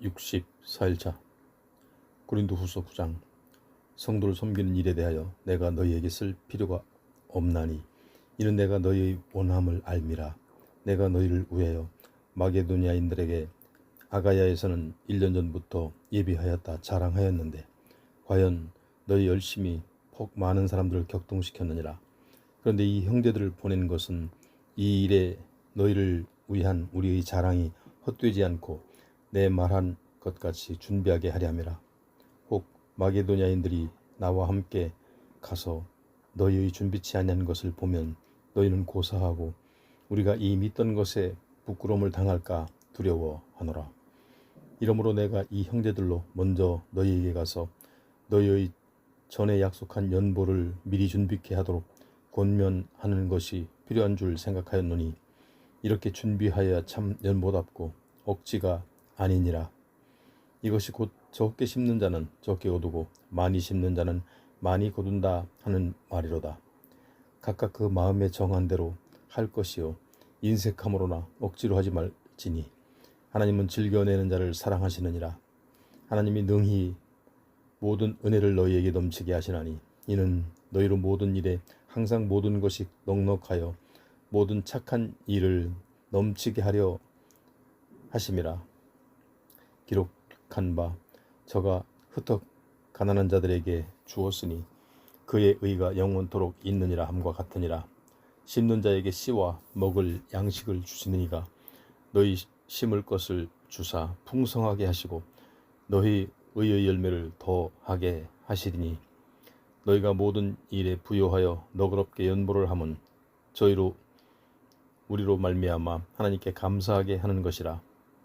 64일차 고린도후서 9장. 성도를 섬기는 일에 대하여 내가 너희에게 쓸 필요가 없나니 이는 내가 너희의 원함을 알미라. 내가 너희를 위하여 마게도니아인들에게 아가야에서는 1년 전부터 예비하였다 자랑하였는데 과연 너희 열심히 폭 많은 사람들을 격동시켰느니라. 그런데 이 형제들을 보낸 것은 이 일에 너희를 위한 우리의 자랑이 헛되지 않고 내 말한 것 같이 준비하게 하려 함이라. 혹 마게도냐인들이 나와 함께 가서 너희의 준비치 아니한 것을 보면 너희는 고사하고 우리가 이 믿던 것에 부끄러움을 당할까 두려워하노라. 이러므로 내가 이 형제들로 먼저 너희에게 가서 너희의 전에 약속한 연보를 미리 준비케 하도록 권면하는 것이 필요한 줄 생각하였노니 이렇게 준비하여야 참 연보답고 억지가 아니니라. 이것이 곧 적게 심는 자는 적게 거두고 많이 심는 자는 많이 거둔다 하는 말이로다. 각각 그 마음에 정한 대로 할 것이요 인색함으로나 억지로 하지 말지니 하나님은 즐겨내는 자를 사랑하시느니라. 하나님이 능히 모든 은혜를 너희에게 넘치게 하시나니 이는 너희로 모든 일에 항상 모든 것이 넉넉하여 모든 착한 일을 넘치게 하려 하심이라. 기록한 바 저가 흩어 가난한 자들에게 주었으니 그의 의가 영원토록 있느니라 함과 같으니라. 심는 자에게 씨와 먹을 양식을 주시느니가 너희 심을 것을 주사 풍성하게 하시고 너희 의의 열매를 더하게 하시리니 너희가 모든 일에 부요하여 너그럽게 연보를 함은 저희로 우리로 말미암아 하나님께 감사하게 하는 것이라.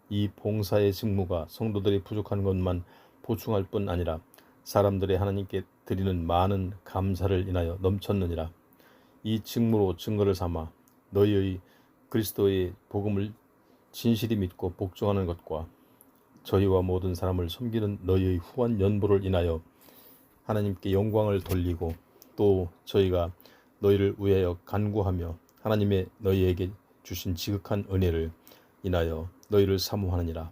이 봉사의 직무가 성도들이 부족한 것만 보충할 뿐 아니라 사람들의 하나님께 드리는 많은 감사를 인하여 넘쳤느니라. 이 직무로 증거를 삼아 너희의 그리스도의 복음을 진실이 믿고 복종하는 것과 저희와 모든 사람을 섬기는 너희의 후한 연보를 인하여 하나님께 영광을 돌리고 또 저희가 너희를 위하여 간구하며 하나님의 너희에게 주신 지극한 은혜를 인하여 너희를 사모하느니라.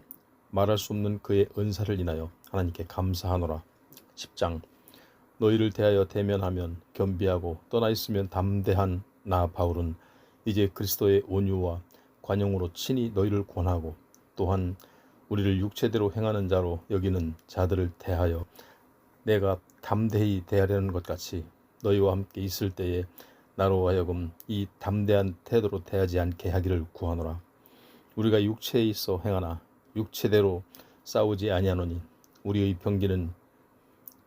말할 수 없는 그의 은사를 인하여 하나님께 감사하노라. 10장. 너희를 대하여 대면하면 겸비하고 떠나 있으면 담대한 나 바울은 이제 그리스도의 온유와 관용으로 친히 너희를 권하고 또한 우리를 육체대로 행하는 자로 여기는 자들을 대하여 내가 담대히 대하려는 것 같이 너희와 함께 있을 때에 나로 하여금 이 담대한 태도로 대하지 않게 하기를 구하노라. 우리가 육체에 있어 행하나 육체대로 싸우지 아니하노니 우리의 병기는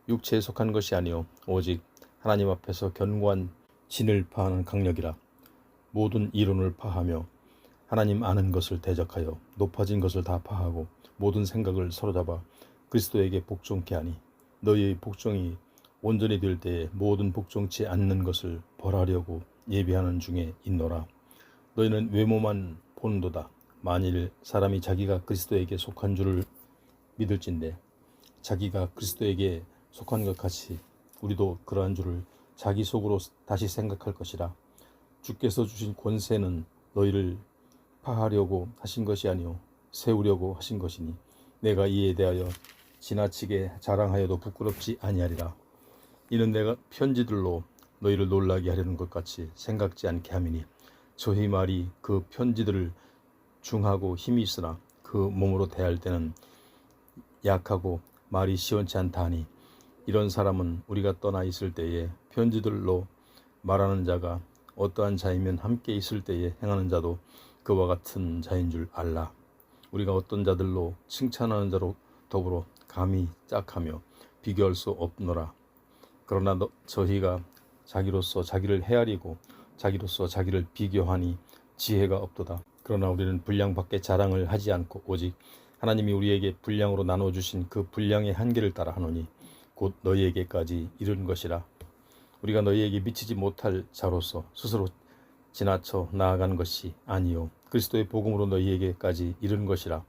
육체에 속한 것이 아니요 오직 하나님 앞에서 견고한 진을 파하는 강력이라. 모든 이론을 파하며 하나님 아는 것을 대적하여 높아진 것을 다 파하고 모든 생각을 사로잡아 그리스도에게 복종케 하니 너희의 복종이 온전히 될 때에 모든 복종치 않는 것을 벌하려고 예비하는 중에 있노라. 너희는 외모만 보는도다. 만일 사람이 자기가 그리스도에게 속한 줄을 믿을진대 자기가 그리스도에게 속한 것 같이 우리도 그러한 줄을 자기 속으로 다시 생각할 것이라. 주께서 주신 권세는 너희를 파하려고 하신 것이 아니요 세우려고 하신 것이니 내가 이에 대하여 지나치게 자랑하여도 부끄럽지 아니하리라. 이는 내가 편지들로 너희를 놀라게 하려는 것 같이 생각지 않게 함이니 저희 말이 그 편지들을 중하고 힘이 있으나 그 몸으로 대할 때는 약하고 말이 시원치 않다 하니 이런 사람은 우리가 떠나 있을 때에 편지들로 말하는 자가 어떠한 자이면 함께 있을 때에 행하는 자도 그와 같은 자인 줄 알라. 우리가 어떤 자들로 칭찬하는 자로 더불어 감히 짝하며 비교할 수 없노라. 그러나 저희가 자기로서 자기를 헤아리고 자기로서 자기를 비교하니 지혜가 없도다. 그러나 우리는 분량밖에 자랑을 하지 않고 오직 하나님이 우리에게 분량으로 나눠주신 그 분량의 한계를 따라 하노니 곧 너희에게까지 이른 것이라. 우리가 너희에게 미치지 못할 자로서 스스로 지나쳐 나아간 것이 아니요 그리스도의 복음으로 너희에게까지 이른 것이라.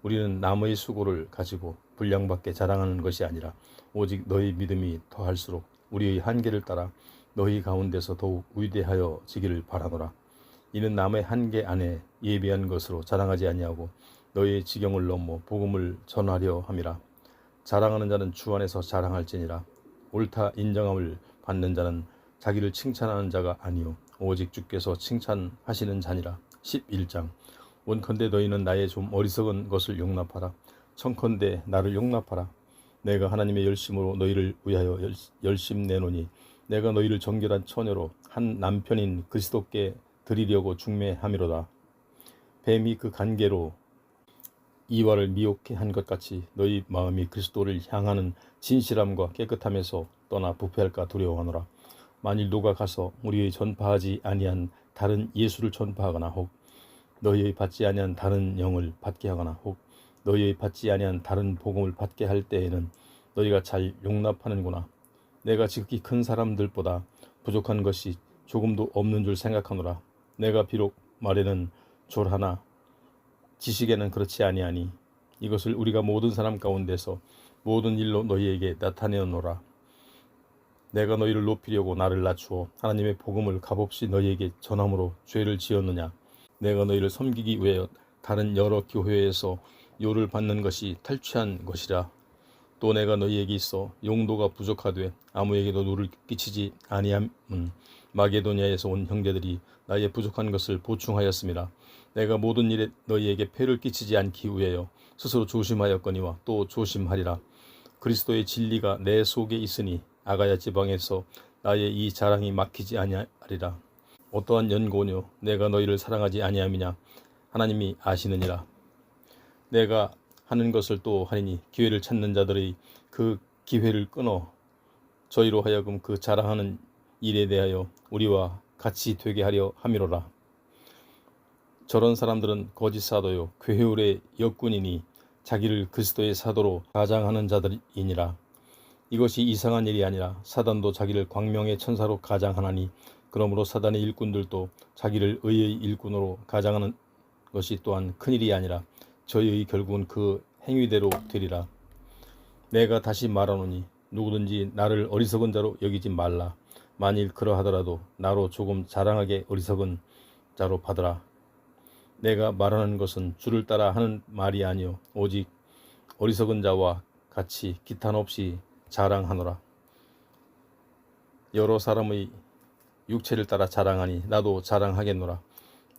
우리는 남의 수고를 가지고 분량밖에 자랑하는 것이 아니라 오직 너희 믿음이 더할수록 우리의 한계를 따라 너희 가운데서 더욱 위대하여지기를 바라노라. 이는 남의 한계 안에 예비한 것으로 자랑하지 아니하고 너희의 지경을 넘어 복음을 전하려 함이라. 자랑하는 자는 주 안에서 자랑할지니라. 옳다 인정함을 받는 자는 자기를 칭찬하는 자가 아니요 오직 주께서 칭찬하시는 자니라. 11장. 원컨대 너희는 나의 좀 어리석은 것을 용납하라. 청컨대 나를 용납하라. 내가 하나님의 열심으로 너희를 위하여 열심 내노니 내가 너희를 정결한 처녀로 한 남편인 그리스도께 드리려고 중매함이로다. 뱀이 그 간계로 이와를 미혹해 한 것 같이 너희 마음이 그리스도를 향하는 진실함과 깨끗함에서 떠나 부패할까 두려워하노라. 만일 누가 가서 우리의 전파하지 아니한 다른 예수를 전파하거나 혹 너희의 받지 아니한 다른 영을 받게 하거나 혹 너희의 받지 아니한 다른 복음을 받게 할 때에는 너희가 잘 용납하는구나. 내가 지극히 큰 사람들보다 부족한 것이 조금도 없는 줄 생각하노라. 내가 비록 말에는 졸하나 지식에는 그렇지 아니하니 이것을 우리가 모든 사람 가운데서 모든 일로 너희에게 나타내노라. 내가 너희를 높이려고 나를 낮추어 하나님의 복음을 값없이 너희에게 전함으로 죄를 지었느냐. 내가 너희를 섬기기 위하여 다른 여러 교회에서 요를 받는 것이 탈취한 것이라. 또 내가 너희에게 있어 용도가 부족하되 아무에게도 누를 끼치지 아니함은 마게도냐에서 온 형제들이 나의 부족한 것을 보충하였음이라. 내가 모든 일에 너희에게 폐를 끼치지 않기 위하여 스스로 조심하였거니와 또 조심하리라. 그리스도의 진리가 내 속에 있으니 아가야 지방에서 나의 이 자랑이 막히지 아니하리라. 어떠한 연고뇨 내가 너희를 사랑하지 아니함이냐 하나님이 아시느니라. 내가 하는 것을 또 하리니 기회를 찾는 자들의 그 기회를 끊어 저희로 하여금 그 자랑하는 일에 대하여 우리와 같이 되게 하려 함이로라. 저런 사람들은 거짓 사도요 괴회울의 역군이니 자기를 그리스도의 사도로 가장하는 자들이니라. 이것이 이상한 일이 아니라 사단도 자기를 광명의 천사로 가장하나니 그러므로 사단의 일꾼들도 자기를 의의 일꾼으로 가장하는 것이 또한 큰일이 아니라 저희의 결국은 그 행위대로 되리라. 내가 다시 말하노니 누구든지 나를 어리석은 자로 여기지 말라. 만일 그러하더라도 나로 조금 자랑하게 어리석은 자로 받으라. 내가 말하는 것은 주를 따라 하는 말이 아니요 오직 어리석은 자와 같이 기탄 없이 자랑하노라. 여러 사람의 육체를 따라 자랑하니 나도 자랑하겠노라.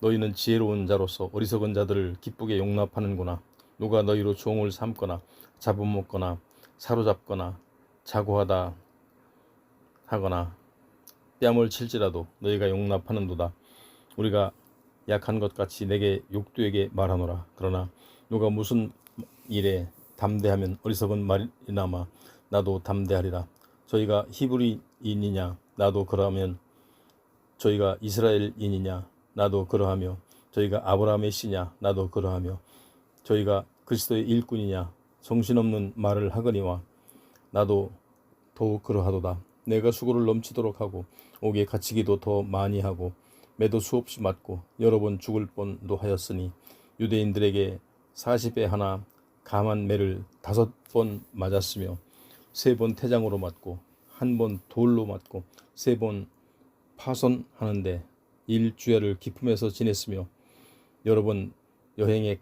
너희는 지혜로운 자로서 어리석은 자들을 기쁘게 용납하는구나. 누가 너희로 종을 삼거나 잡아먹거나 사로잡거나 자고하다 하거나 뺨을 칠지라도 너희가 용납하는도다. 우리가 약한 것 같이 내게 욕되게 말하노라. 그러나 누가 무슨 일에 담대하면 어리석은 말이나마 나도 담대하리라. 저희가 히브리인이냐 나도 그러하면 저희가 이스라엘인이냐 나도 그러하며 저희가 아브라함의 씨냐 나도 그러하며 저희가 그리스도의 일꾼이냐 정신없는 말을 하거니와 나도 더욱 그러하도다. 내가 수고를 넘치도록 하고 옥에 갇히기도 더 많이 하고 매도 수없이 맞고 여러 번 죽을 뻔도 하였으니 유대인들에게 40에 하나 감한 매를 5번 맞았으며 3번 태장으로 맞고 1번 돌로 맞고 3번 파손하는데 일주야를 기품에서 지냈으며 여러 번 여행에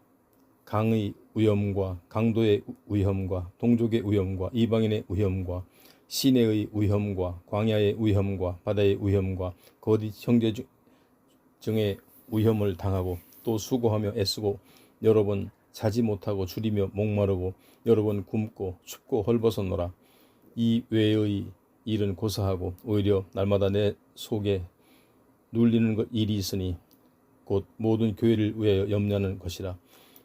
강의 위험과 강도의 위험과 동족의 위험과 이방인의 위험과 시내의 위험과 광야의 위험과 바다의 위험과 거짓 형제 중의 위험을 당하고 또 수고하며 애쓰고 여러 번 자지 못하고 줄이며 목마르고 여러 번 굶고 춥고 헐벗었노라. 이 외의 일은 고사하고 오히려 날마다 내 속에 눌리는 일이 있으니 곧 모든 교회를 위하여 염려하는 것이라.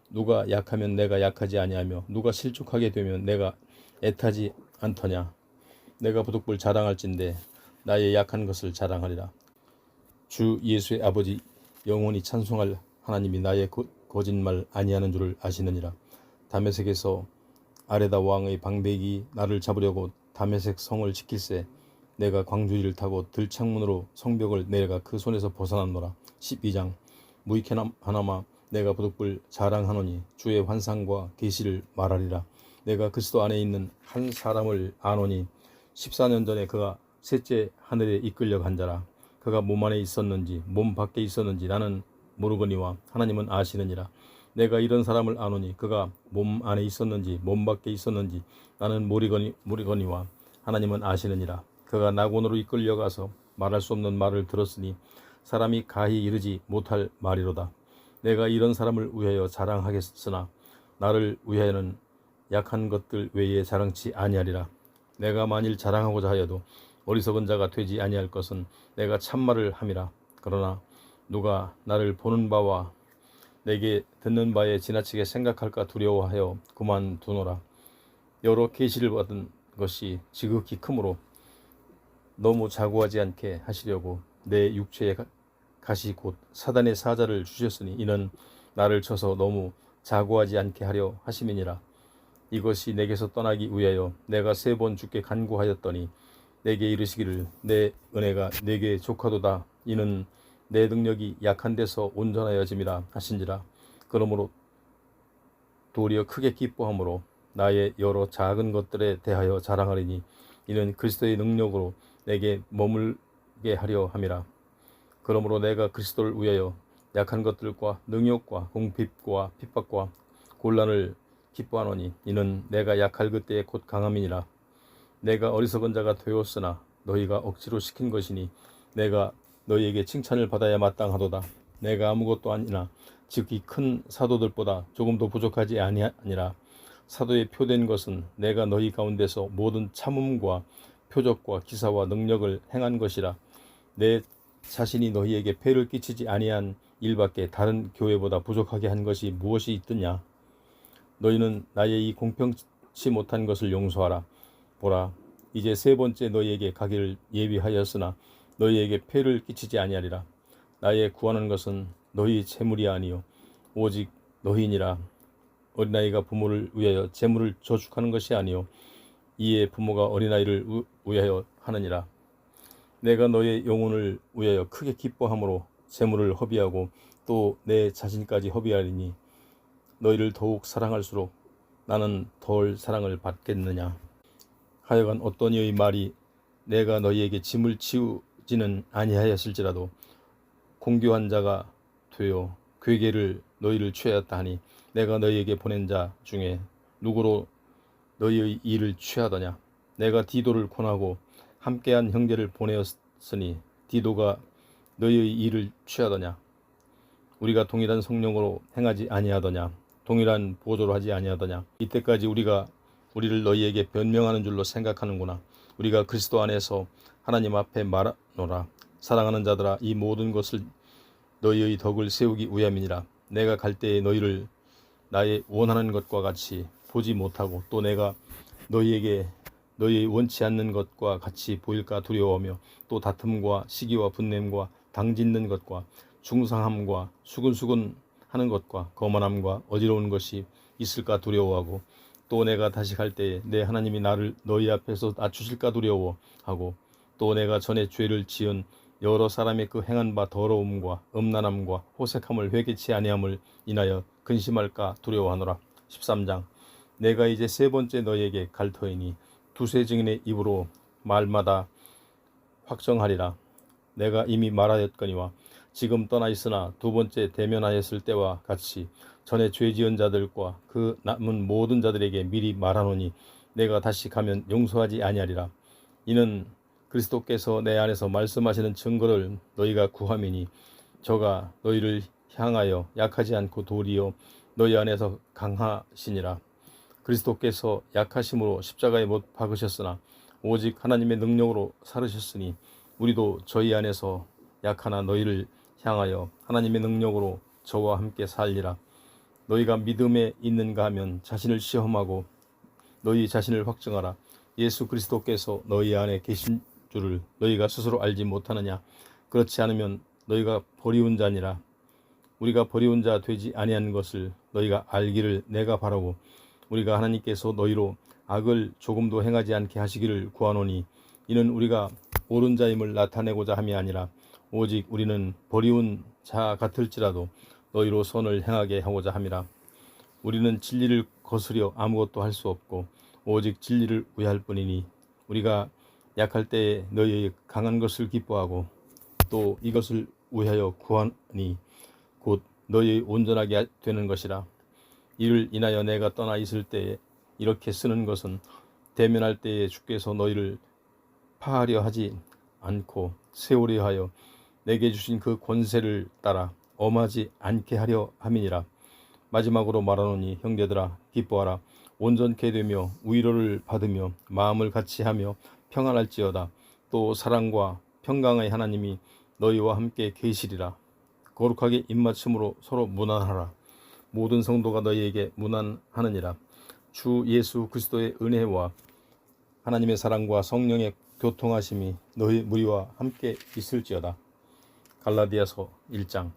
누가 약하면 내가 약하지 아니하며 누가 실족하게 되면 내가 애타지 않더냐. 내가 부득불 자랑할진대 나의 약한 것을 자랑하리라. 주 예수의 아버지 영원히 찬송할 하나님이 나의 거짓말 아니하는 줄을 아시느니라. 다메섹에서 아레다 왕의 방백이 나를 잡으려고 다메섹 성을 지킬새 내가 광주리를 타고 들창문으로 성벽을 내려가 그 손에서 벗어났노라. 12장. 무익하나마 내가 부득불 자랑하노니 주의 환상과 계시를 말하리라. 내가 그리스도 안에 있는 한 사람을 아노니 14년 전에 그가 셋째 하늘에 이끌려 간 자라. 그가 몸 안에 있었는지 몸 밖에 있었는지 나는 모르거니와 하나님은 아시느니라. 내가 이런 사람을 아노니 그가 몸 안에 있었는지 몸 밖에 있었는지 나는 모르거니와 하나님은 아시느니라. 그가 낙원으로 이끌려가서 말할 수 없는 말을 들었으니 사람이 가히 이르지 못할 말이로다. 내가 이런 사람을 위하여 자랑하겠으나 나를 위하여는 약한 것들 외에 자랑치 아니하리라. 내가 만일 자랑하고자 하여도 어리석은 자가 되지 아니할 것은 내가 참말을 함이라. 그러나 누가 나를 보는 바와 내게 듣는 바에 지나치게 생각할까 두려워하여 그만두노라. 여러 계시를 받은 것이 지극히 크므로 너무 자고하지 않게 하시려고 내 육체에 가시 곧 사단의 사자를 주셨으니 이는 나를 쳐서 너무 자고하지 않게 하려 하심이니라. 이것이 내게서 떠나기 위하여 내가 3번 주께 간구하였더니 내게 이르시기를 내 은혜가 내게 족하도다. 이는 내 능력이 약한 데서 온전하여짐이라 하신지라. 그러므로 도리어 크게 기뻐함으로 나의 여러 작은 것들에 대하여 자랑하리니 이는 그리스도의 능력으로 내게 머물게 하려 함이라. 그러므로 내가 그리스도를 위하여 약한 것들과 능욕과 공핍과 핍박과 곤란을 기뻐하노니 이는 내가 약할 그때에 곧 강함이니라. 내가 어리석은 자가 되었으나 너희가 억지로 시킨 것이니 내가 너희에게 칭찬을 받아야 마땅하도다. 내가 아무것도 아니나 즉이 큰 사도들보다 조금도 부족하지 아니하니라. 사도의 표된 것은 내가 너희 가운데서 모든 참음과 표적과 기사와 능력을 행한 것이라. 내 자신이 너희에게 폐를 끼치지 아니한 일밖에 다른 교회보다 부족하게 한 것이 무엇이 있더냐. 너희는 나의 이 공평치 못한 것을 용서하라. 보라, 이제 3번째 너희에게 가기를 예비하였으나 너희에게 폐를 끼치지 아니하리라. 나의 구하는 것은 너희 재물이 아니요 오직 너희니라. 어린아이가 부모를 위하여 재물을 저축하는 것이 아니요 이에 부모가 어린아이를 위하여 하느니라. 내가 너의 영혼을 위하여 크게 기뻐함으로 재물을 허비하고 또 내 자신까지 허비하리니 너희를 더욱 사랑할수록 나는 덜 사랑을 받겠느냐. 하여간 어떤 이의 말이 내가 너희에게 짐을 치우지는 아니하였을지라도 공교한 자가 되어 괴계를 너희를 취하였다 하니 내가 너희에게 보낸 자 중에 누구로 너희의 일을 취하더냐. 내가 디도를 권하고 함께한 형제를 보내었으니 디도가 너희의 일을 취하더냐. 우리가 동일한 성령으로 행하지 아니하더냐. 동일한 보조로 하지 아니하더냐. 이때까지 우리를 너희에게 변명하는 줄로 생각하는구나. 우리가 그리스도 안에서 하나님 앞에 말하노라. 사랑하는 자들아, 이 모든 것을 너희의 덕을 세우기 위함이니라. 내가 갈 때에 너희를 나의 원하는 것과 같이 보지 못하고 또 내가 너희에게 너희의 원치 않는 것과 같이 보일까 두려워하며 또 다툼과 시기와 분냄과 당짓는 것과 중상함과 수근수근 하는 것과 거만함과 어지러운 것이 있을까 두려워하고 또 내가 다시 갈 때에 내 하나님이 나를 너희 앞에서 낮추실까 두려워하고 또 내가 전에 죄를 지은 여러 사람의 그 행한 바 더러움과 음란함과 호색함을 회개치 아니함을 인하여 근심할까 두려워하노라. 13장. 내가 이제 3번째 너희에게 갈 터이니 두세 증인의 입으로 말마다 확정하리라. 내가 이미 말하였거니와 지금 떠나 있으나 2번째 대면하였을 때와 같이 전에 죄 지은 자들과 그 남은 모든 자들에게 미리 말하노니 내가 다시 가면 용서하지 아니하리라. 이는 그리스도께서 내 안에서 말씀하시는 증거를 너희가 구함이니 저가 너희를 향하여 약하지 않고 도리어 너희 안에서 강하시니라. 그리스도께서 약하심으로 십자가에 못 박으셨으나 오직 하나님의 능력으로 살으셨으니 우리도 저희 안에서 약하나 너희를 향하여 하나님의 능력으로 저와 함께 살리라. 너희가 믿음에 있는가 하면 자신을 시험하고 너희 자신을 확증하라. 예수 그리스도께서 너희 안에 계신 줄을 너희가 스스로 알지 못하느냐. 그렇지 않으면 너희가 버리운 자니라. 우리가 버리운 자 되지 아니한 것을 너희가 알기를 내가 바라고 우리가 하나님께서 너희로 악을 조금도 행하지 않게 하시기를 구하노니 이는 우리가 옳은 자임을 나타내고자 함이 아니라 오직 우리는 버리운 자 같을지라도 너희로 선을 행하게 하고자 함이라. 우리는 진리를 거스려 아무것도 할 수 없고 오직 진리를 위할 뿐이니 우리가 약할 때에 너희의 강한 것을 기뻐하고 또 이것을 위하여 구하니 곧 너희 온전하게 되는 것이라. 이를 인하여 내가 떠나 있을 때에 이렇게 쓰는 것은 대면할 때에 주께서 너희를 파하려 하지 않고 세우려 하여 내게 주신 그 권세를 따라 엄하지 않게 하려 함이니라. 마지막으로 말하노니 형제들아 기뻐하라. 온전케 되며 위로를 받으며 마음을 같이하며 평안할지어다. 또 사랑과 평강의 하나님이 너희와 함께 계시리라. 거룩하게 입맞춤으로 서로 문안하라. 모든 성도가 너희에게 문안하느니라. 주 예수 그리스도의 은혜와 하나님의 사랑과 성령의 교통하심이 너희 무리와 함께 있을지어다. 갈라디아서 1장.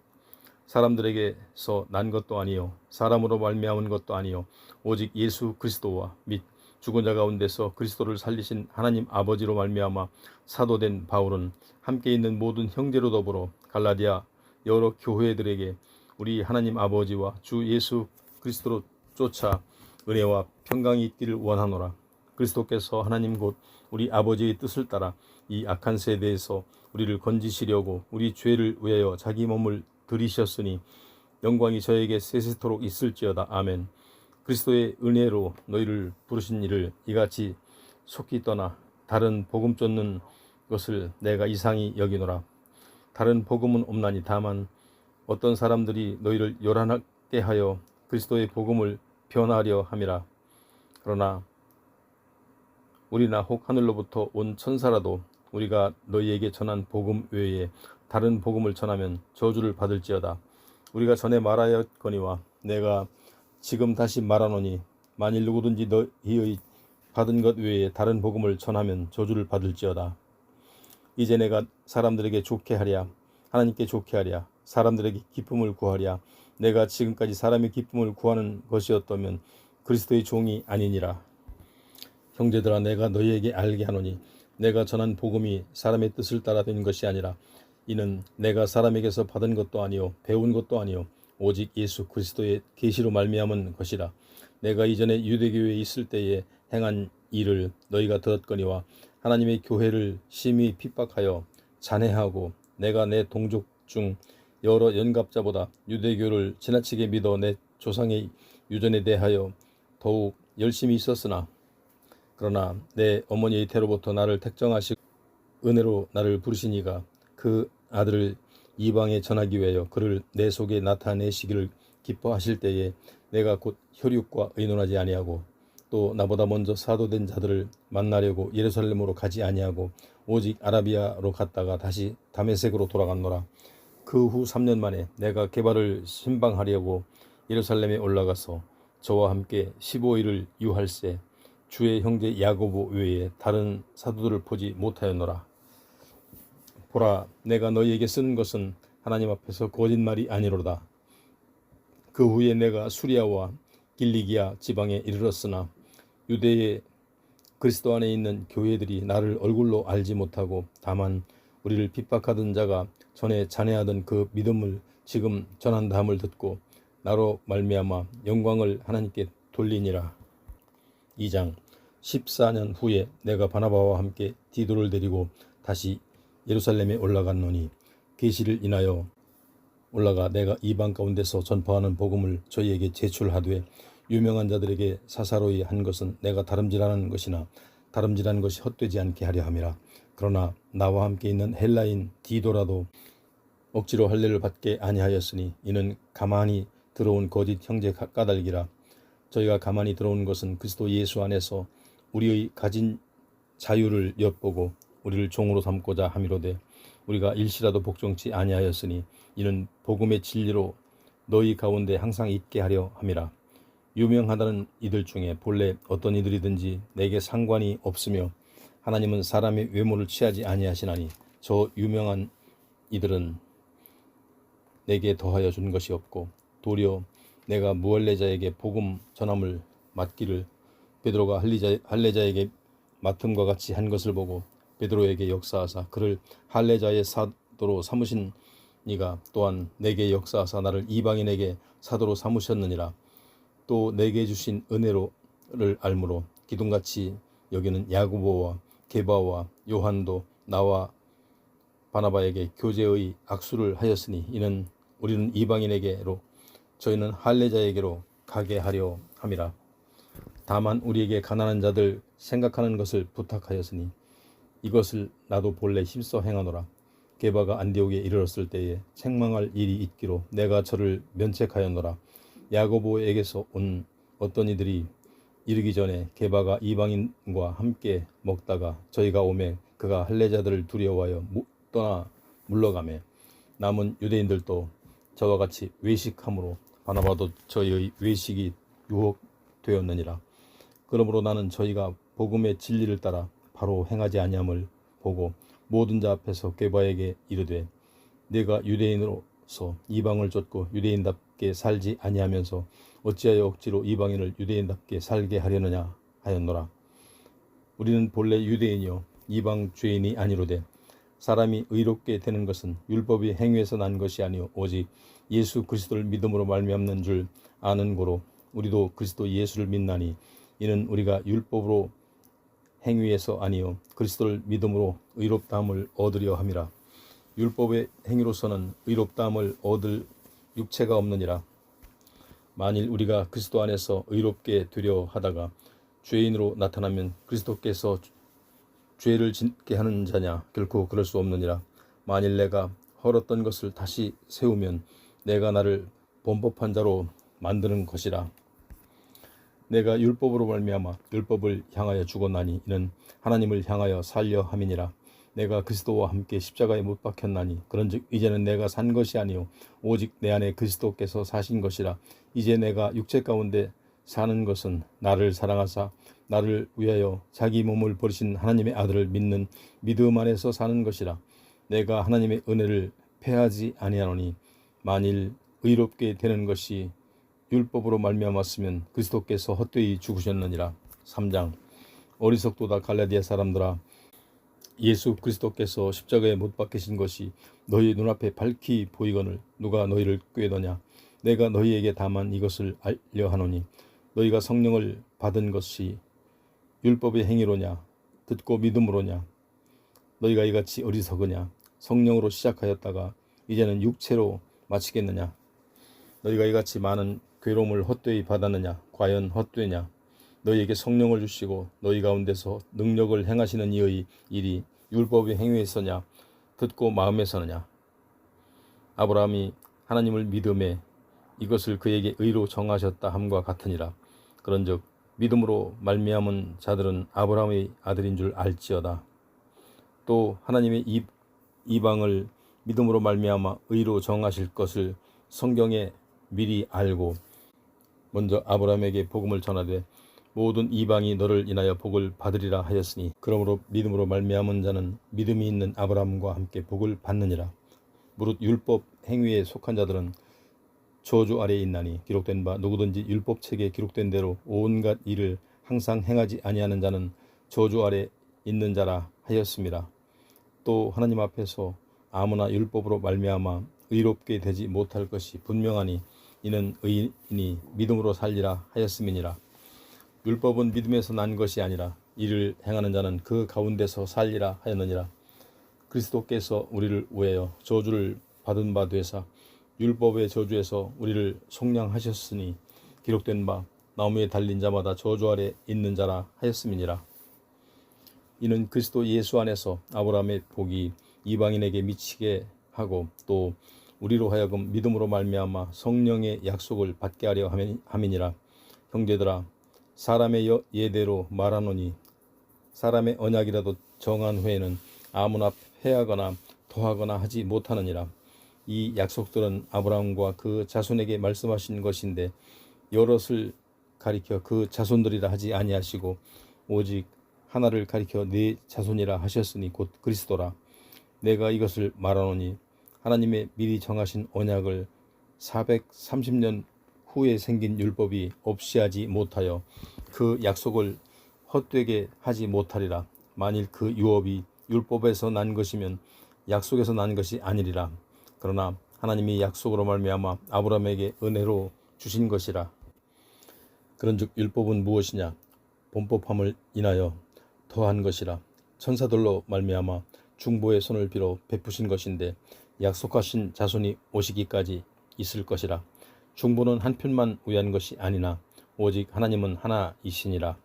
사람들에게서 난 것도 아니요 사람으로 말미암은 것도 아니요 오직 예수 그리스도와 및 죽은 자 가운데서 그리스도를 살리신 하나님 아버지로 말미암아 사도된 바울은 함께 있는 모든 형제로 더불어 갈라디아 여러 교회들에게 우리 하나님 아버지와 주 예수 그리스도로 쫓아 은혜와 평강이 있기를 원하노라. 그리스도께서 하나님 곧 우리 아버지의 뜻을 따라 이 악한 세대에서 우리를 건지시려고 우리 죄를 위하여 자기 몸을 들이셨으니 영광이 저에게 세세토록 있을지어다. 아멘. 그리스도의 은혜로 너희를 부르신 이를 이같이 속히 떠나 다른 복음 쫓는 것을 내가 이상히 여기노라. 다른 복음은 없나니 다만 어떤 사람들이 너희를 요란하게 하여 그리스도의 복음을 변하려 함이라. 그러나 우리나 혹 하늘로부터 온 천사라도 우리가 너희에게 전한 복음 외에 다른 복음을 전하면 저주를 받을지어다. 우리가 전에 말하였거니와 내가 지금 다시 말하노니 만일 누구든지 너희의 받은 것 외에 다른 복음을 전하면 저주를 받을지어다. 이제 내가 사람들에게 좋게 하랴 하나님께 좋게 하랴 사람들에게 기쁨을 구하랴 내가 지금까지 사람의 기쁨을 구하는 것이었다면 그리스도의 종이 아니니라. 형제들아 내가 너희에게 알게 하노니 내가 전한 복음이 사람의 뜻을 따라 된 것이 아니라 이는 내가 사람에게서 받은 것도 아니요 배운 것도 아니요 오직 예수 그리스도의 계시로 말미암은 것이라. 내가 이전에 유대교회에 있을 때에 행한 일을 너희가 들었거니와 하나님의 교회를 심히 핍박하여 잔해하고 내가 내 동족 중 여러 연갑자보다 유대교를 지나치게 믿어 내 조상의 유전에 대하여 더욱 열심히 있었으나 그러나 내 어머니의 태로부터 나를 택정하시고 은혜로 나를 부르신 이가 그 아들을 이방에 전하기 위하여 그를 내 속에 나타내시기를 기뻐하실 때에 내가 곧 혈육과 의논하지 아니하고 또 나보다 먼저 사도된 자들을 만나려고 예루살렘으로 가지 아니하고 오직 아라비아로 갔다가 다시 다메섹으로 돌아갔노라. 그 후 3년 만에 내가 게바를 신방하려고 예루살렘에 올라가서 저와 함께 15일을 유할세 주의 형제 야고보 외에 다른 사도들을 보지 못하였노라. 보라 내가 너희에게 쓰는 것은 하나님 앞에서 거짓말이 아니로다. 그 후에 내가 수리아와 길리기아 지방에 이르렀으나 유대의 그리스도 안에 있는 교회들이 나를 얼굴로 알지 못하고 다만 우리를 핍박하던 자가 전에 잔해하던 그 믿음을 지금 전한다함을 듣고 나로 말미암아 영광을 하나님께 돌리니라. 2장 14년 후에 내가 바나바와 함께 디도를 데리고 다시 예루살렘에 올라갔노니 계시를 인하여 올라가 내가 이방 가운데서 전파하는 복음을 저희에게 제출하되 유명한 자들에게 사사로이 한 것은 내가 다름질하는 것이나 다름질한 것이 헛되지 않게 하려 함이라. 그러나 나와 함께 있는 헬라인 디도라도 억지로 할례를 받게 아니하였으니 이는 가만히 들어온 거짓 형제 까닭이라. 저희가 가만히 들어온 것은 그리스도 예수 안에서 우리의 가진 자유를 엿보고 우리를 종으로 삼고자 함이로되 우리가 일시라도 복종치 아니하였으니 이는 복음의 진리로 너희 가운데 항상 있게 하려 함이라. 유명하다는 이들 중에 본래 어떤 이들이든지 내게 상관이 없으며 하나님은 사람의 외모를 취하지 아니하시나니 저 유명한 이들은 내게 더하여 준 것이 없고 도리어 내가 무할례자에게 복음 전함을 맡기를 베드로가 할례자에게 맡음과 같이 한 것을 보고 베드로에게 역사하사 그를 할례자의 사도로 삼으신 이가 또한 내게 역사하사 나를 이방인에게 사도로 삼으셨느니라. 또 내게 주신 은혜를 알므로 기둥같이 여기는 야고보와 게바와 요한도 나와 바나바에게 교제의 악수를 하였으니 이는 우리는 이방인에게로 저희는 할례자에게로 가게 하려 함이라. 다만 우리에게 가난한 자들 생각하는 것을 부탁하였으니 이것을 나도 본래 힘써 행하노라. 게바가 안디옥에 이르렀을 때에 책망할 일이 있기로 내가 저를 면책하였노라. 야고보에게서 온 어떤 이들이 이르기 전에 게바가 이방인과 함께 먹다가 저희가 오매 그가 할례자들을 두려워하여 떠나 물러가매 남은 유대인들도 저와 같이 외식함으로 바나바도 저희의 외식이 유혹되었느니라. 그러므로 나는 저희가 복음의 진리를 따라 바로 행하지 아니함을 보고 모든 자 앞에서 게바에게 이르되 내가 유대인으로서 이방을 쫓고 유대인답게 살지 아니하면서 어찌하여 억지로 이방인을 유대인답게 살게 하려느냐 하였노라. 우리는 본래 유대인이요 이방 죄인이 아니로되 사람이 의롭게 되는 것은 율법이 행위에서 난 것이 아니요 오직 예수 그리스도를 믿음으로 말미암는 줄 아는 고로 우리도 그리스도 예수를 믿나니 이는 우리가 율법으로 행위에서 아니요 그리스도를 믿음으로 의롭다함을 얻으려 함이라. 율법의 행위로서는 의롭다함을 얻을 육체가 없느니라. 만일 우리가 그리스도 안에서 의롭게 되려 하다가 죄인으로 나타나면 그리스도께서 죄를 짓게 하는 자냐? 결코 그럴 수 없느니라. 만일 내가 헐었던 것을 다시 세우면 내가 나를 범법한 자로 만드는 것이라. 내가 율법으로 말미암아 율법을 향하여 죽었나니 이는 하나님을 향하여 살려 함이니라. 내가 그리스도와 함께 십자가에 못 박혔나니 그런즉 이제는 내가 산 것이 아니요 오직 내 안에 그리스도께서 사신 것이라. 이제 내가 육체 가운데 사는 것은 나를 사랑하사 나를 위하여 자기 몸을 버리신 하나님의 아들을 믿는 믿음 안에서 사는 것이라. 내가 하나님의 은혜를 패하지 아니하노니 만일 의롭게 되는 것이 율법으로 말미암았으면 그리스도께서 헛되이 죽으셨느니라. 3장. 어리석도다 갈라디아 사람들아, 예수 그리스도께서 십자가에 못 박히신 것이 너희 눈앞에 밝히 보이거늘 누가 너희를 꾀더냐? 내가 너희에게 다만 이것을 알려 하노니 너희가 성령을 받은 것이 율법의 행위로냐 듣고 믿음으로냐? 너희가 이같이 어리석으냐? 성령으로 시작하였다가 이제는 육체로 마치겠느냐? 너희가 이같이 많은 괴로움을 헛되이 받았느냐? 과연 헛되냐? 너희에게 성령을 주시고 너희 가운데서 능력을 행하시는 이의 일이 율법의 행위에서냐 듣고 마음에서느냐? 아브라함이 하나님을 믿음에 이것을 그에게 의로 정하셨다 함과 같으니라. 그런즉 믿음으로 말미암은 자들은 아브라함의 아들인 줄 알지어다. 또 하나님의 이방을 믿음으로 말미암아 의로 정하실 것을 성경에 미리 알고 먼저 아브라함에게 복음을 전하되 모든 이방이 너를 인하여 복을 받으리라 하였으니 그러므로 믿음으로 말미암은 자는 믿음이 있는 아브라함과 함께 복을 받느니라. 무릇 율법 행위에 속한 자들은 저주 아래에 있나니 기록된 바 누구든지 율법책에 기록된 대로 온갖 일을 항상 행하지 아니하는 자는 저주 아래 있는 자라 하였습니다. 또 하나님 앞에서 아무나 율법으로 말미암아 의롭게 되지 못할 것이 분명하니 이는 의인이 믿음으로 살리라 하였음이니라. 율법은 믿음에서 난 것이 아니라 이를 행하는 자는 그 가운데서 살리라 하였느니라. 그리스도께서 우리를 위하여 저주를 받은 바 되사 율법의 저주에서 우리를 속량하셨으니 기록된 바 나무에 달린 자마다 저주 아래 있는 자라 하였음이니라. 이는 그리스도 예수 안에서 아브라함의 복이 이방인에게 미치게 하고 또 우리로 하여금 믿음으로 말미암아 성령의 약속을 받게 하려 함이니라. 형제들아, 사람의 예대로 말하노니 사람의 언약이라도 정한 후에는 아무나 패하거나 더하거나 하지 못하느니라. 이 약속들은 아브라함과 그 자손에게 말씀하신 것인데 여럿을 가리켜 그 자손들이라 하지 아니하시고 오직 하나를 가리켜 네 자손이라 하셨으니 곧 그리스도라. 내가 이것을 말하노니 하나님의 미리 정하신 언약을 430년 후에 생긴 율법이 없이 하지 못하여 그 약속을 헛되게 하지 못하리라. 만일 그 유업이 율법에서 난 것이면 약속에서 난 것이 아니리라. 그러나 하나님이 약속으로 말미암아 아브라함에게 은혜로 주신 것이라. 그런즉 율법은 무엇이냐? 본법함을 인하여 더한 것이라. 천사들로 말미암아 중보의 손을 빌어 베푸신 것인데 약속하신 자손이 오시기까지 있을 것이라. 중보는 한편만 위한 것이 아니나 오직 하나님은 하나이시니라.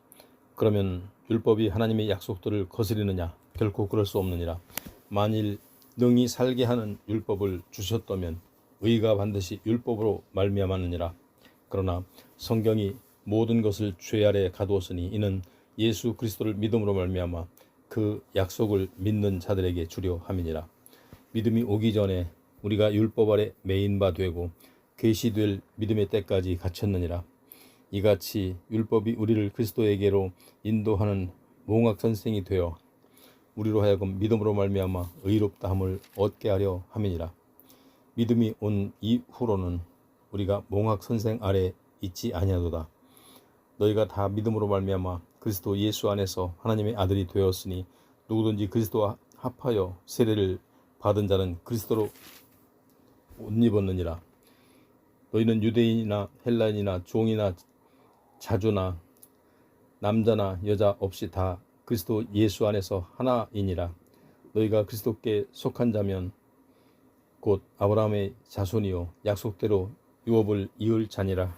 그러면 율법이 하나님의 약속들을 거스리느냐? 결코 그럴 수 없느니라. 만일 능히 살게 하는 율법을 주셨다면 의가 반드시 율법으로 말미암았느니라. 그러나 성경이 모든 것을 죄 아래 가두었으니 이는 예수 그리스도를 믿음으로 말미암아 그 약속을 믿는 자들에게 주려 함이니라. 믿음이 오기 전에 우리가 율법 아래 매인 바 되고 계시될 믿음의 때까지 갇혔느니라. 이같이 율법이 우리를 그리스도에게로 인도하는 몽학 선생이 되어 우리로 하여금 믿음으로 말미암아 의롭다함을 얻게 하려 함이니라. 믿음이 온 이후로는 우리가 몽학 선생 아래 있지 아니하도다. 너희가 다 믿음으로 말미암아 그리스도 예수 안에서 하나님의 아들이 되었으니 누구든지 그리스도와 합하여 세례를 받은 자는 그리스도로 옷 입었느니라. 너희는 유대인이나 헬라인이나 종이나 자주나 남자나 여자 없이 다 그리스도 예수 안에서 하나이니라. 너희가 그리스도께 속한 자면 곧 아브라함의 자손이요 약속대로 유업을 이을 자니라.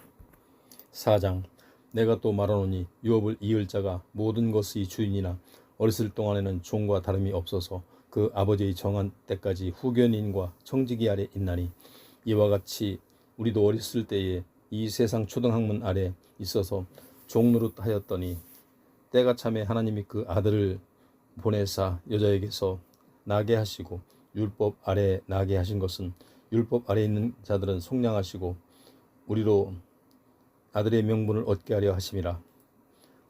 4장. 내가 또 말하노니 유업을 이을 자가 모든 것의 주인이나 어렸을 동안에는 종과 다름이 없어서 그 아버지의 정한 때까지 후견인과 청지기 아래 있나니 이와 같이 우리도 어렸을 때에 이 세상 초등학문 아래 있어서 종노릇하였더니 때가 참에 하나님이 그 아들을 보내사 여자에게서 나게 하시고 율법 아래 나게 하신 것은 율법 아래 있는 자들은 속량하시고 우리로 아들의 명분을 얻게 하려 하심이라.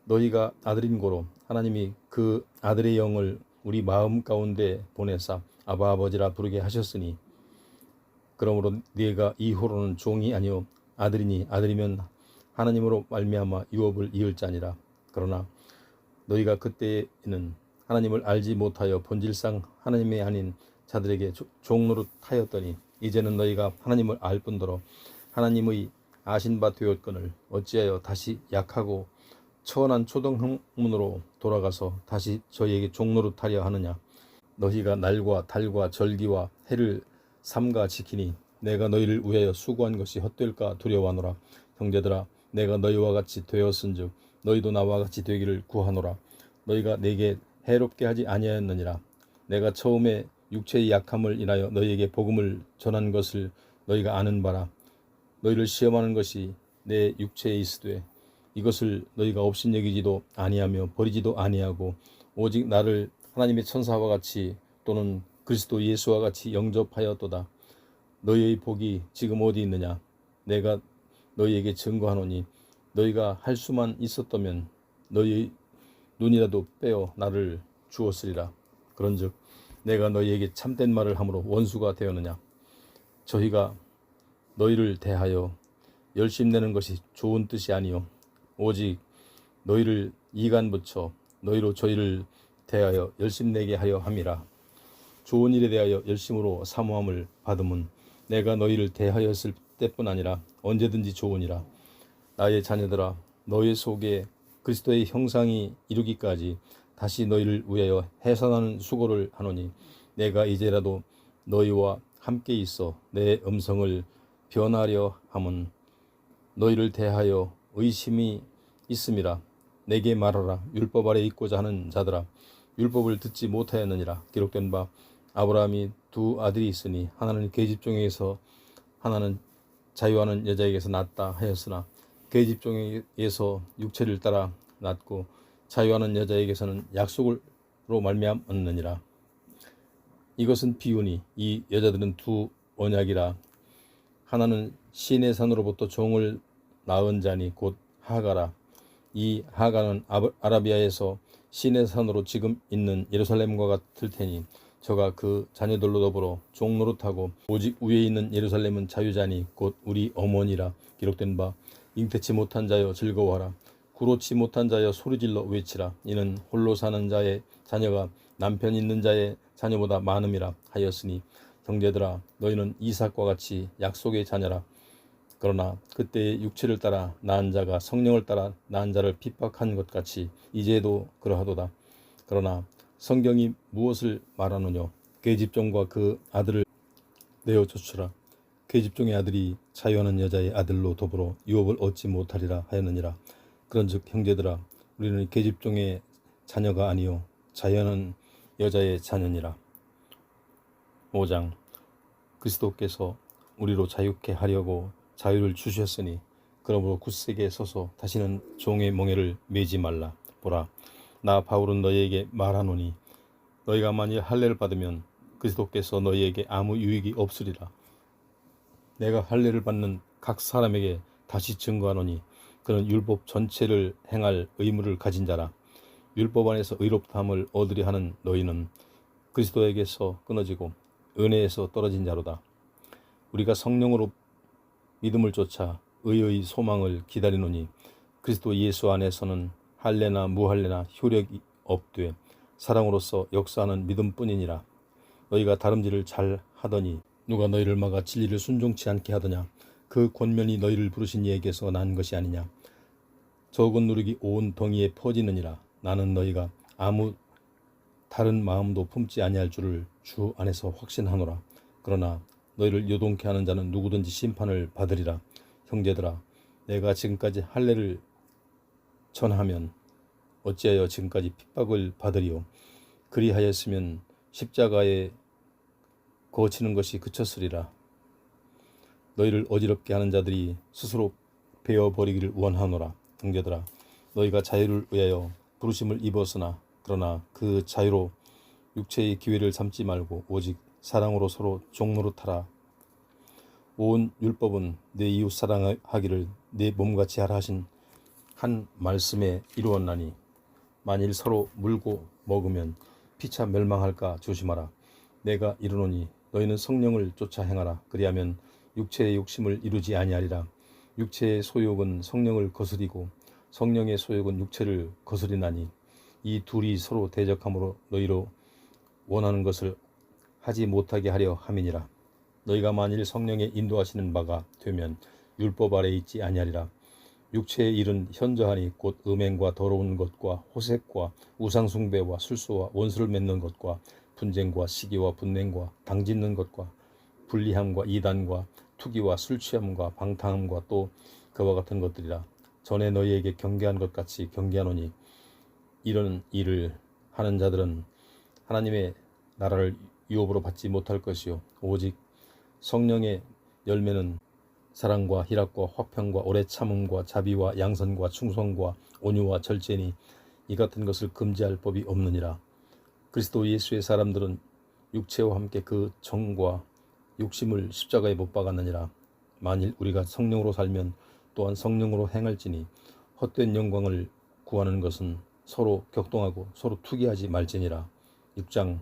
너희가 아들인 고로 하나님이 그 아들의 영을 우리 마음 가운데 보내사 아바 아버지라 부르게 하셨으니 그러므로 네가 이후로는 종이 아니요 아들이니 아들이면 하나님으로 말미암아 유업을 이을 자니라. 그러나 너희가 그때에는 하나님을 알지 못하여 본질상 하나님의 아닌 자들에게 종노릇하였더니 이제는 너희가 하나님을 알 뿐더러 하나님의 아신 바 되었거늘 어찌하여 다시 약하고 처한 초등학문으로 돌아가서 다시 저희에게 종노릇하려 하느냐. 너희가 날과 달과 절기와 해를 삼가 지키니 내가 너희를 위하여 수고한 것이 헛될까 두려워하노라. 형제들아, 내가 너희와 같이 되었은즉 너희도 나와 같이 되기를 구하노라. 너희가 내게 해롭게 하지 아니하였느니라. 내가 처음에 육체의 약함을 인하여 너희에게 복음을 전한 것을 너희가 아는 바라. 너희를 시험하는 것이 내 육체에 있으되 이것을 너희가 업신여기지도 아니하며 버리지도 아니하고 오직 나를 하나님의 천사와 같이 또는 그리스도 예수와 같이 영접하였도다. 너희의 복이 지금 어디 있느냐? 내가 너희에게 증거하노니 너희가 할 수만 있었다면 너희의 눈이라도 빼어 나를 주었으리라. 그런즉 내가 너희에게 참된 말을 함으로 원수가 되었느냐? 저희가 너희를 대하여 열심내는 것이 좋은 뜻이 아니요 오직 너희를 이간 붙여 너희로 저희를 대하여 열심내게 하려 함이라. 좋은 일에 대하여 열심으로 사모함을 받음은 내가 너희를 대하였을 때뿐 아니라 언제든지 좋으니라. 나의 자녀들아, 너희 속에 그리스도의 형상이 이루기까지 다시 너희를 위하여 해산하는 수고를 하노니 내가 이제라도 너희와 함께 있어 내 음성을 변하려 함은 너희를 대하여 의심이 있음이라. 내게 말하라. 율법 아래 있고자 하는 자들아, 율법을 듣지 못하였느니라. 기록된 바 아브라함이 두 아들이 있으니 하나는 계집종에게서 하나는 자유하는 여자에게서 낳았다 하였으나 계집종에게서 육체를 따라 낳고 자유하는 여자에게서는 약속으로 말미암았느니라. 이것은 비유니 이 여자들은 두 언약이라. 하나는 시내 산으로부터 종을 낳은 자니 곧 하가라. 이 하가는 아라비아에서 시내 산으로 지금 있는 예루살렘과 같을 테니 저가 그 자녀들로 더불어 종노릇하고 오직 위에 있는 예루살렘은 자유자니 곧 우리 어머니라. 기록된 바 잉태치 못한 자여 즐거워하라. 구로치 못한 자여 소리질러 외치라. 이는 홀로 사는 자의 자녀가 남편 있는 자의 자녀보다 많음이라 하였으니 형제들아, 너희는 이삭과 같이 약속의 자녀라. 그러나 그때의 육체를 따라 낳은 자가 성령을 따라 낳은 자를 핍박한 것 같이 이제도 그러하도다. 그러나 성경이 무엇을 말하느냐? 계집종과 그 아들을 내어 쫓으라. 계집종의 아들이 자유하는 여자의 아들로 더불어 유업을 얻지 못하리라 하였느니라. 그런즉 형제들아, 우리는 계집종의 자녀가 아니요 자유하는 여자의 자녀니라. 5장. 그리스도께서 우리로 자유케 하려고 자유를 주셨으니 그러므로 굳세게 서서 다시는 종의 멍에를 매지 말라. 보라, 나 바울은 너희에게 말하노니 너희가 만일 할례를 받으면 그리스도께서 너희에게 아무 유익이 없으리라. 내가 할례를 받는 각 사람에게 다시 증거하노니 그는 율법 전체를 행할 의무를 가진 자라. 율법 안에서 의롭다함을 얻으려 하는 너희는 그리스도에게서 끊어지고 은혜에서 떨어진 자로다. 우리가 성령으로 믿음을 쫓아 의의 소망을 기다리노니 그리스도 예수 안에서는 할례나 무할례나 효력이 없되 사랑으로서 역사하는 믿음뿐이니라. 너희가 다름질을 잘 하더니 누가 너희를 막아 진리를 순종치 않게 하더냐. 그 권면이 너희를 부르신 이에게서 난 것이 아니냐. 적은 누룩이 온 덩이에 퍼지느니라. 나는 너희가 아무 다른 마음도 품지 아니할 줄을 주 안에서 확신하노라. 그러나 너희를 요동케 하는 자는 누구든지 심판을 받으리라. 형제들아, 내가 지금까지 할례를 전하면 어찌하여 지금까지 핍박을 받으리요. 그리하였으면 십자가에 거치는 것이 그쳤으리라. 너희를 어지럽게 하는 자들이 스스로 베어버리기를 원하노라. 형제들아, 너희가 자유를 위하여 부르심을 입었으나 그러나 그 자유로 육체의 기회를 삼지 말고 오직 사랑으로 서로 종노릇하라. 온 율법은 내 이웃 사랑하기를 내 몸같이 하라 하신 한 말씀에 이루었나니 만일 서로 물고 먹으면 피차 멸망할까 조심하라. 내가 이르노니 너희는 성령을 쫓아 행하라. 그리하면 육체의 욕심을 이루지 아니하리라. 육체의 소욕은 성령을 거스리고 성령의 소욕은 육체를 거스리나니 이 둘이 서로 대적함으로 너희로 원하는 것을 하지 못하게 하려 함이니라. 너희가 만일 성령의 인도하시는 바가 되면 율법 아래 있지 아니하리라. 육체의 일은 현저하니 곧 음행과 더러운 것과 호색과 우상숭배와 술수와 원수를 맺는 것과 분쟁과 시기와 분냉과 당짓는 것과 불리함과 이단과 투기와 술취함과 방탕함과 또 그와 같은 것들이라. 전에 너희에게 경계한 것 같이 경계하노니 이런 일을 하는 자들은 하나님의 나라를 유업으로 받지 못할 것이요 오직 성령의 열매는 사랑과 희락과 화평과 오래 참음과 자비와 양선과 충성과 온유와 절제니 이 같은 것을 금지할 법이 없느니라. 그리스도 예수의 사람들은 육체와 함께 그 정과 욕심을 십자가에 못 박았느니라. 만일 우리가 성령으로 살면 또한 성령으로 행할지니 헛된 영광을 구하는 것은 서로 격동하고 서로 투기하지 말지니라. 6장.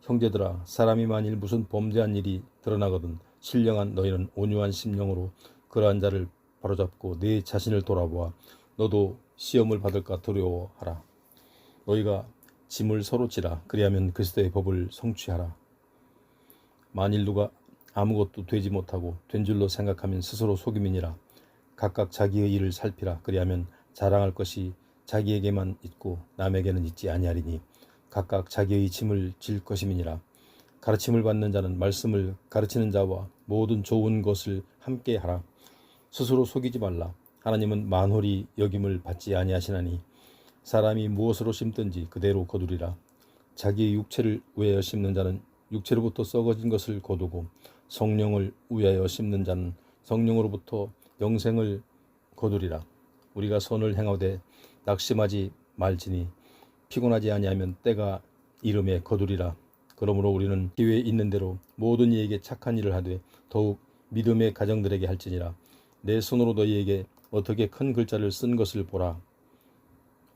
형제들아, 사람이 만일 무슨 범죄한 일이 드러나거든 신령한 너희는 온유한 심령으로 그러한 자를 바로잡고 내 자신을 돌아보아 너도 시험을 받을까 두려워하라. 너희가 짐을 서로 지라. 그리하면 그리스도의 법을 성취하라. 만일 누가 아무것도 되지 못하고 된 줄로 생각하면 스스로 속임이니라. 각각 자기의 일을 살피라. 그리하면 자랑할 것이 자기에게만 있고 남에게는 있지 아니하리니 각각 자기의 짐을 질 것임이니라. 가르침을 받는 자는 말씀을 가르치는 자와 모든 좋은 것을 함께 하라. 스스로 속이지 말라. 하나님은 만홀히 여김을 받지 아니하시나니 사람이 무엇으로 심든지 그대로 거두리라. 자기의 육체를 위하여 심는 자는 육체로부터 썩어진 것을 거두고 성령을 위하여 심는 자는 성령으로부터 영생을 거두리라. 우리가 선을 행하되 낙심하지 말지니 피곤하지 아니하면 때가 이름에 거두리라. 그러므로 우리는 기회 있는 대로 모든 이에게 착한 일을 하되 더욱 믿음의 가정들에게 할지니라. 내 손으로 너희에게 어떻게 큰 글자를 쓴 것을 보라.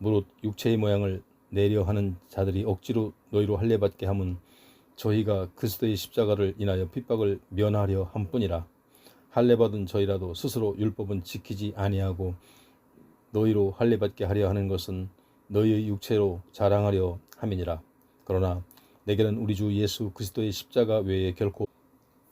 무릇 육체의 모양을 내려 하는 자들이 억지로 너희로 할례받게 함은 저희가 그리스도의 십자가를 인하여 핍박을 면하려 함뿐이라. 할례받은 저희라도 스스로 율법은 지키지 아니하고 너희로 할례받게 하려 하는 것은 너희의 육체로 자랑하려 함이니라. 그러나 내게는 우리 주 예수 그리스도의 십자가 외에 결코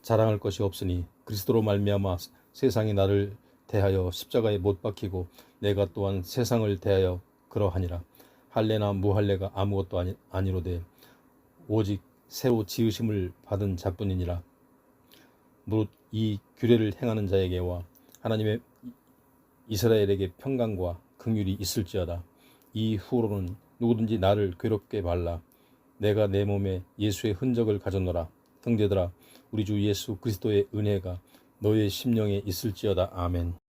자랑할 것이 없으니 그리스도로 말미암아 세상이 나를 대하여 십자가에 못 박히고 내가 또한 세상을 대하여 그러하니라. 할례나 무할례가 아무것도 아니로되 오직 새로 지으심을 받은 자뿐이니라. 무릇 이 규례를 행하는 자에게와 하나님의 이스라엘에게 평강과 긍휼이 있을지어다. 이후로는 누구든지 나를 괴롭게 말라. 내가 내 몸에 예수의 흔적을 가졌노라. 형제들아, 우리 주 예수 그리스도의 은혜가 너의 심령에 있을지어다. 아멘.